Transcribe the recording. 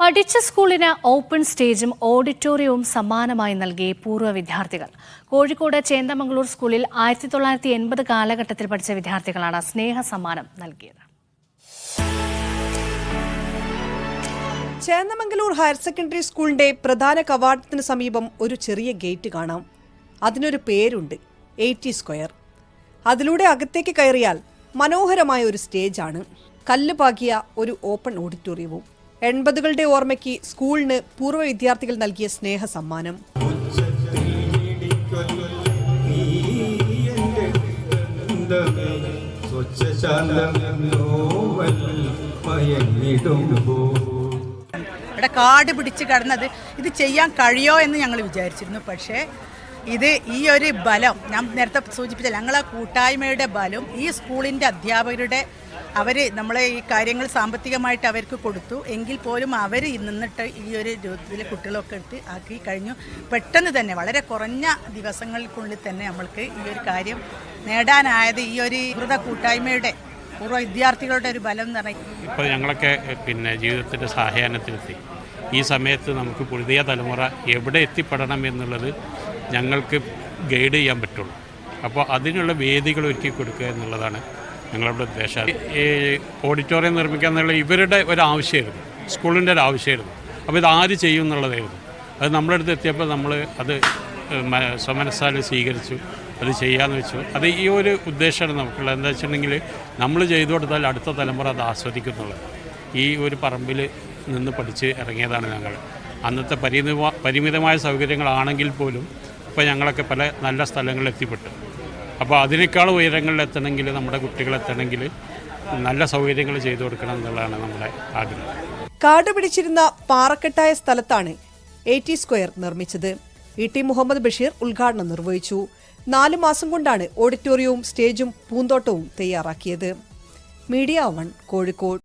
പഠിച്ച സ്കൂളിന് ഓപ്പൺ സ്റ്റേജും ഓഡിറ്റോറിയവും സമ്മാനമായി നൽകി പൂർവ്വ വിദ്യാർത്ഥികൾ. കോഴിക്കോട് ചേന്ദമംഗളൂർ സ്കൂളിൽ 1980 കാലഘട്ടത്തിൽ പഠിച്ച വിദ്യാർത്ഥികളാണ് സ്നേഹ സമ്മാനം നൽകിയത്. ചേന്ദമംഗളൂർ ഹയർ സെക്കൻഡറി സ്കൂളിന്റെ പ്രധാന കവാടത്തിന് സമീപം ഒരു ചെറിയ ഗേറ്റ് കാണാം. അതിനൊരു പേരുണ്ട്, 80 സ്ക്വയർ. അതിലൂടെ അകത്തേക്ക് കയറിയാൽ മനോഹരമായ ഒരു സ്റ്റേജാണ്, കല്ല് പാകിയ ഒരു ഓപ്പൺ ഓഡിറ്റോറിയവും. 80കളുടെ ഓർമ്മയ്ക്ക് സ്കൂളിന് പൂർവ്വ വിദ്യാർത്ഥികൾ നൽകിയ സ്നേഹ സമ്മാനം. ഇവിടെ കാട് പിടിച്ച് കിടന്നത് ഇത് ചെയ്യാൻ കഴിയോ എന്ന് ഞങ്ങൾ വിചാരിച്ചിരുന്നു. പക്ഷേ ഇത് ഈ ഒരു ബലം ഞാൻ നേരത്തെ സൂചിപ്പിച്ച ഞങ്ങളെ കൂട്ടായ്മയുടെ ബലം, ഈ സ്കൂളിൻ്റെ അധ്യാപകരുടെ നമ്മളെ ഈ കാര്യങ്ങൾ സാമ്പത്തികമായിട്ട് അവർക്ക് കൊടുത്തു എങ്കിൽ പോലും അവർ നിന്നിട്ട് ഈ ഒരു രൂപത്തിൽ കുട്ടികളൊക്കെ എടുത്ത് ആക്കി കഴിഞ്ഞു. പെട്ടെന്ന് തന്നെ വളരെ കുറഞ്ഞ ദിവസങ്ങൾക്കുള്ളിൽ തന്നെ നമ്മൾക്ക് ഈ ഒരു കാര്യം നേടാനായത് ഈ ഒരു കൂട്ടായ്മയുടെ പൂർവ്വ വിദ്യാർത്ഥികളുടെ ഒരു ബലം എന്ന് പറയുന്നത്. ഇപ്പോൾ ഞങ്ങളൊക്കെ ജീവിതത്തിൻ്റെ സായാഹ്നത്തിലെത്തി. ഈ സമയത്ത് നമുക്ക് പുതിയ തലമുറ എവിടെ എത്തിപ്പെടണം എന്നുള്ളത് ഞങ്ങൾക്ക് ഗൈഡ് ചെയ്യാൻ പറ്റുള്ളൂ. അപ്പോൾ അതിനുള്ള വേദികൾ ഒരുക്കി കൊടുക്കുക എന്നുള്ളതാണ് ഞങ്ങളുടെ ഉദ്ദേശം. ഈ ഓഡിറ്റോറിയം നിർമ്മിക്കുക എന്നുള്ള ഇവരുടെ ഒരാവശ്യമായിരുന്നു, സ്കൂളിൻ്റെ ഒരു ആവശ്യമായിരുന്നു. അപ്പോൾ ഇത് ആര് ചെയ്യും എന്നുള്ളതായിരുന്നു. അത് നമ്മുടെ അടുത്ത് എത്തിയപ്പോൾ നമ്മൾ അത് സ്വമനസ്സാൽ സ്വീകരിച്ചു, അത് ചെയ്യാമെന്ന് വെച്ചു. അത് ഈ ഒരു ഉദ്ദേശമാണ് നമുക്കുള്ളത്. എന്താ വെച്ചിട്ടുണ്ടെങ്കിൽ നമ്മൾ ചെയ്തു കൊടുത്താൽ അടുത്ത തലമുറ അത് ആസ്വദിക്കുന്നുള്ളത്. ഈ ഒരു പറമ്പിൽ നിന്ന് പഠിച്ച് ഇറങ്ങിയതാണ് ഞങ്ങൾ. അന്നത്തെ പരിമിതമായ സൗകര്യങ്ങളാണെങ്കിൽ പോലും ഇപ്പോൾ ഞങ്ങളൊക്കെ പല നല്ല സ്ഥലങ്ങളിൽ എത്തിപ്പെട്ടു. അപ്പോൾ അതിനേക്കാൾ ഉയരങ്ങളിലെത്തണമെങ്കിൽ നമ്മുടെ കുട്ടികളെത്തണമെങ്കിൽ നല്ല സൗകര്യങ്ങൾ ചെയ്തു കൊടുക്കണം എന്നുള്ളതാണ് നമ്മുടെ ആഗ്രഹം. കാട് പിടിച്ചിരുന്ന പാറക്കെട്ടായ സ്ഥലത്താണ് 80 സ്ക്വയർ നിർമ്മിച്ചത്. ഇ.ടി. മുഹമ്മദ് ബഷീർ ഉദ്ഘാടനം നിർവഹിച്ചു. 4 മാസം കൊണ്ടാണ് ഓഡിറ്റോറിയവും സ്റ്റേജും പൂന്തോട്ടവും തയ്യാറാക്കിയത്. മീഡിയ 1 കോഴിക്കോട്.